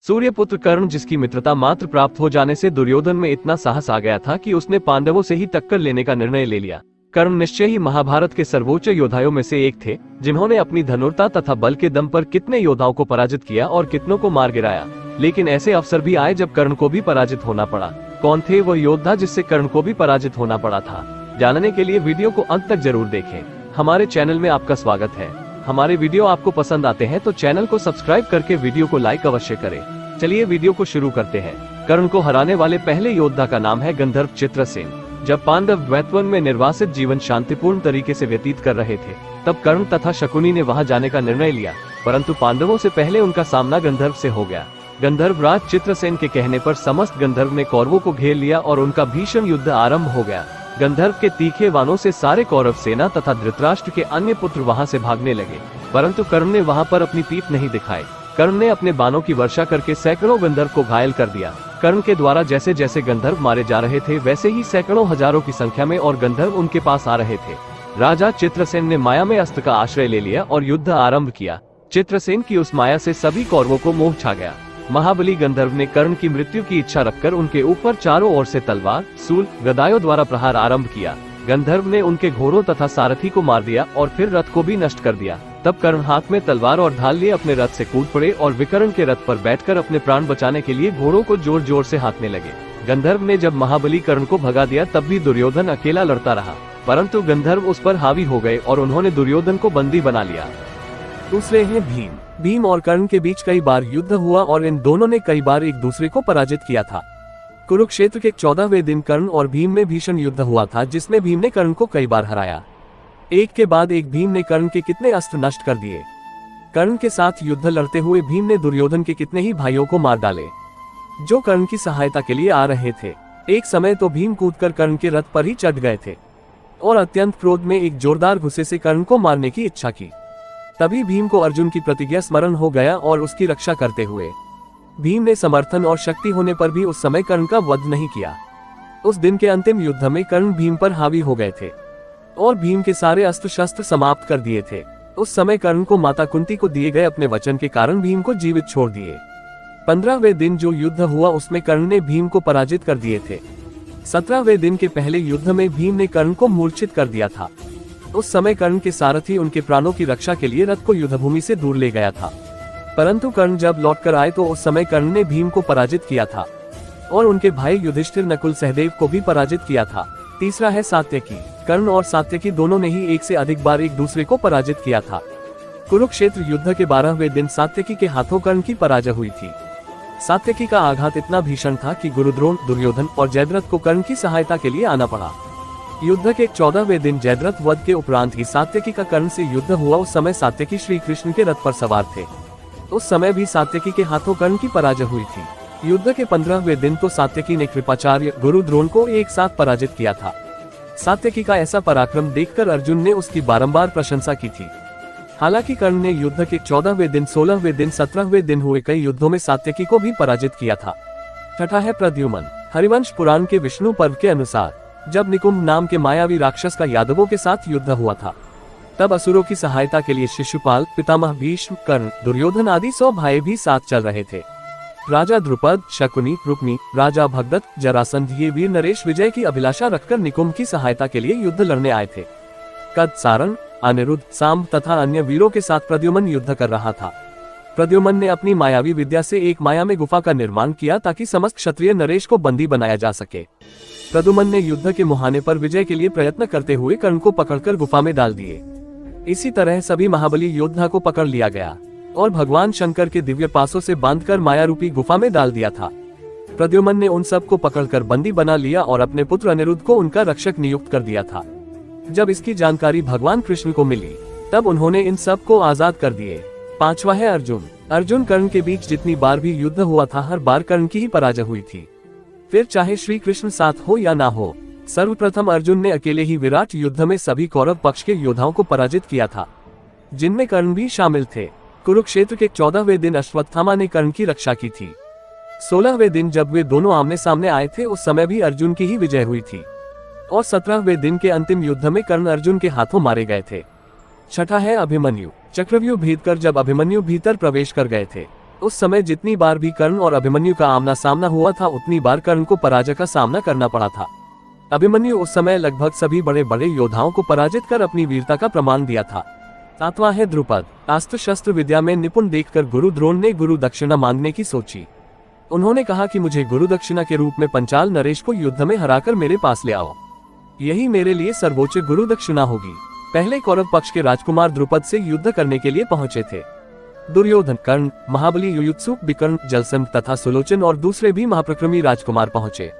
सूर्यपुत्र कर्ण, जिसकी मित्रता मात्र प्राप्त हो जाने से दुर्योधन में इतना साहस आ गया था कि उसने पांडवों से ही टक्कर लेने का निर्णय ले लिया। कर्ण निश्चय ही महाभारत के सर्वोच्च योद्धाओं में से एक थे, जिन्होंने अपनी धनुर्ता तथा बल के दम पर कितने योद्धाओं को पराजित किया और कितनों को मार गिराया। लेकिन ऐसे अवसर भी आए जब कर्ण को भी पराजित होना पड़ा। कौन थे वह योद्धा जिससे कर्ण को भी पराजित होना पड़ा था? जानने के लिए वीडियो को अंत तक जरूर देखें। हमारे चैनल में आपका स्वागत है। हमारे वीडियो आपको पसंद आते हैं तो चैनल को सब्सक्राइब करके वीडियो को लाइक अवश्य करें। चलिए वीडियो को शुरू करते हैं। कर्ण को हराने वाले पहले योद्धा का नाम है गंधर्व चित्रसेन। जब पांडव द्वैतवन में निर्वासित जीवन शांतिपूर्ण तरीके से व्यतीत कर रहे थे, तब कर्ण तथा शकुनी ने वहां जाने का निर्णय लिया, परंतु पांडवों से पहले उनका सामना गंधर्व से हो गया। गंधर्व राज चित्रसेन के कहने पर समस्त गंधर्व ने कौरवों को घेर लिया और उनका भीषण युद्ध आरंभ हो गया। गंधर्व के तीखे बाणों से सारे कौरव सेना तथा धृतराष्ट्र के अन्य पुत्र वहां से भागने लगे, परंतु कर्ण ने वहां पर अपनी पीठ नहीं दिखाई। कर्ण ने अपने बाणों की वर्षा करके सैकड़ों गंधर्व को घायल कर दिया। कर्ण के द्वारा जैसे जैसे गंधर्व मारे जा रहे थे, वैसे ही सैकड़ों हजारों की संख्या में और गंधर्व उनके पास आ रहे थे। राजा चित्रसेन ने माया में अस्त्र का आश्रय ले लिया और युद्ध आरंभ किया। चित्रसेन की उस माया से सभी कौरवों को मोह छा गया। महाबली गंधर्व ने कर्ण की मृत्यु की इच्छा रखकर उनके ऊपर चारों ओर से तलवार, सूल, गदायों द्वारा प्रहार आरंभ किया। गंधर्व ने उनके घोड़ों तथा सारथी को मार दिया और फिर रथ को भी नष्ट कर दिया। तब कर्ण हाथ में तलवार और ढाल लिए अपने रथ से कूद पड़े और विकर्ण के रथ पर बैठकर अपने प्राण बचाने के लिए घोड़ों को जोर जोर से हाँकने लगे। गंधर्व ने जब महाबली कर्ण को भगा दिया, तब भी दुर्योधन अकेला लड़ता रहा, परंतु गंधर्व उस पर हावी हो गए और उन्होंने दुर्योधन को बंदी बना लिया। दूसरे हैं भीम। भीम और कर्ण के बीच कई बार युद्ध हुआ और इन दोनों ने कई बार एक दूसरे को पराजित किया था। कुरुक्षेत्र के 14वें दिन कर्ण और भीम में भीषण युद्ध हुआ था, जिसमें भीम ने कर्ण को कई बार हराया। एक के बाद एक भीम ने कर्ण के कितने अस्त्र नष्ट कर दिए। कर्ण के साथ युद्ध लड़ते हुए भीम ने दुर्योधन के कितने ही भाइयों को मार डाले, जो कर्ण की सहायता के लिए आ रहे थे। एक समय तो भीम कूदकर कर्ण के रथ पर ही चढ़ गए थे और अत्यंत क्रोध में एक जोरदार गुस्से से कर्ण को मारने की इच्छा की। तभी भीम को अर्जुन की प्रतिज्ञा स्मरण हो गया और उसकी रक्षा करते हुए भीम ने समर्थन और शक्ति होने पर भी उस समय कर्ण का वध नहीं किया। उस दिन के अंतिम युद्ध में कर्ण भीम पर हावी हो गए थे और भीम के सारे अस्त्र शस्त्र समाप्त कर दिए थे। उस समय कर्ण को माता कुंती को दिए गए अपने वचन के कारण भीम को जीवित छोड़ दिए। 15वें दिन जो युद्ध हुआ उसमें कर्ण ने भीम को पराजित कर दिए थे। 17वें दिन के पहले युद्ध में भीम ने कर्ण को मूर्छित कर दिया था। उस समय कर्ण के सारथी उनके प्राणों की रक्षा के लिए रथ को युद्धभूमि से दूर ले गया था, परंतु कर्ण जब लौटकर आए तो उस समय कर्ण ने भीम को पराजित किया था और उनके भाई युधिष्ठिर, नकुल, सहदेव को भी पराजित किया था। तीसरा है सात्यकी। कर्ण और सात्यकी दोनों ने ही एक से अधिक बार एक दूसरे को पराजित किया था। कुरुक्षेत्र युद्ध के 12वें दिन सात्यकी के हाथों कर्ण की पराजय हुई थी। सात्यकी का आघात इतना भीषण था कि गुरुद्रोण, दुर्योधन और जयद्रथ को कर्ण की सहायता के लिए आना पड़ा। युद्ध के 14वें दिन जयद्रथ वध के उपरांत ही सात्यकी का कर्ण से युद्ध हुआ। उस समय सात्यकी श्री कृष्ण के रथ पर सवार थे। उस समय भी सात्यकी के हाथों कर्ण की पराजय हुई थी। युद्ध के 15वें दिन तो सात्यकी ने कृपाचार्य, गुरु द्रोण को एक साथ पराजित किया था। सात्यकी का ऐसा पराक्रम देखकर अर्जुन ने उसकी बारंबार प्रशंसा की थी। हालांकि कर्ण ने युद्ध के 14वें दिन, 16वें दिन, 17वें दिन हुए कई युद्धों में सात्यकी को भी पराजित किया था। छठा है प्रद्युम्न। हरिवंश पुराण के विष्णु पर्व के अनुसार जब निकुंभ नाम के मायावी राक्षस का यादवों के साथ युद्ध हुआ था, तब असुरों की सहायता के लिए शिशुपाल, पितामह भीष्म, कर्ण, दुर्योधन आदि 100 भाई भी साथ चल रहे थे। राजा द्रुपद, शकुनी, रुक्मी, राजा भगदत्त, जरासंध ये वीर नरेश विजय की अभिलाषा रखकर निकुंभ की सहायता के लिए युद्ध लड़ने आए थे। कद, सारंग, अनिरुद्ध, सांब तथा अन्य वीरों के साथ प्रद्युम्न युद्ध कर रहा था। प्रद्युम्न ने अपनी मायावी विद्या से एक माया में गुफा का निर्माण किया ताकि समस्त क्षत्रिय नरेश को बंदी बनाया जा सके। प्रद्युम्न ने युद्ध के मुहाने पर विजय के लिए प्रयत्न करते हुए कर्ण को पकड़कर गुफा में डाल दिए। इसी तरह सभी महाबली योद्धा को पकड़ लिया गया और भगवान शंकर के दिव्य पासों से बांधकर माया रूपी गुफा में डाल दिया था। प्रद्युम्न ने उन सब को पकड़कर बंदी बना लिया और अपने पुत्र अनिरुद्ध को उनका रक्षक नियुक्त कर दिया था। जब इसकी जानकारी भगवान कृष्ण को मिली, तब उन्होंने इन सब को आजाद कर दिए। पांचवा है अर्जुन। अर्जुन कर्ण के बीच जितनी बार भी युद्ध हुआ था, हर बार कर्ण की ही पराजय हुई थी, फिर चाहे श्री कृष्ण साथ हो या ना हो। सर्वप्रथम अर्जुन ने अकेले ही विराट युद्ध में सभी कौरव पक्ष के योद्धाओं को पराजित किया था, जिनमें कर्ण भी शामिल थे। कुरुक्षेत्र के 14वें दिन अश्वत्थामा ने कर्ण की रक्षा की थी। 16वें दिन जब वे दोनों आमने सामने आए थे, उस समय भी अर्जुन की ही विजय हुई थी और 17वें दिन के अंतिम युद्ध में कर्ण अर्जुन के हाथों मारे गए थे। छठा है अभिमन्यु। चक्रव्यूह भेद कर जब अभिमन्यु भीतर प्रवेश कर गए थे, उस समय जितनी बार भी कर्ण और अभिमन्यु का आमना सामना हुआ था उतनी बार कर्ण को पराजय का सामना करना पड़ा था। अभिमन्यु उस समय लगभग सभी बड़े बड़े योद्धाओं को पराजित कर अपनी वीरता का प्रमाण दिया था। 7वां है द्रुपद। अस्त्र शस्त्र विद्या में निपुण देखकर गुरु द्रोण ने गुरु दक्षिणा मांगने की सोची। उन्होंने कहा कि मुझे गुरु दक्षिणा के रूप में पंचाल नरेश को युद्ध में हराकर मेरे पास ले आओ, यही मेरे लिए सर्वोच्च गुरु दक्षिणा होगी। पहले कौरव पक्ष के राजकुमार द्रुपद से युद्ध करने के लिए पहुंचे थे। दुर्योधन, कर्ण, महाबली, युयुत्सुक, विकर्ण, जलसंध तथा सुलोचन और दूसरे भी महाप्रक्रमी राजकुमार पहुंचे।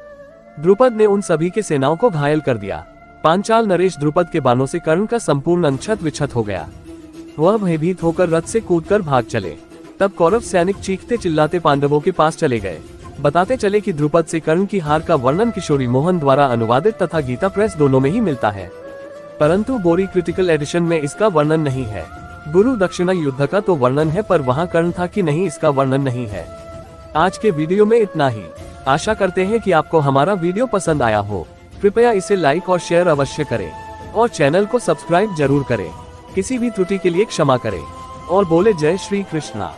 द्रुपद ने उन सभी के सेनाओं को घायल कर दिया। पांचाल नरेश द्रुपद के बाणों से कर्ण का संपूर्ण अंछत विक्षत हो गया। वह भयभीत होकर रथ से कूदकर भाग चले। तब कौरव सैनिक चीखते चिल्लाते पांडवों के पास चले गए। बताते चले कि द्रुपद से कर्ण की हार का वर्णन किशोरी मोहन द्वारा अनुवादित तथा गीता प्रेस दोनों में ही मिलता है, परंतु बोरी क्रिटिकल एडिशन में इसका वर्णन नहीं है। गुरु दक्षिणा युद्ध का तो वर्णन है, पर वहां कर्ण था कि नहीं इसका वर्णन नहीं है। आज के वीडियो में इतना ही। आशा करते हैं कि आपको हमारा वीडियो पसंद आया हो। कृपया इसे लाइक और शेयर अवश्य करें और चैनल को सब्सक्राइब जरूर करें। किसी भी त्रुटि के लिए क्षमा करें और बोले जय श्री कृष्णा।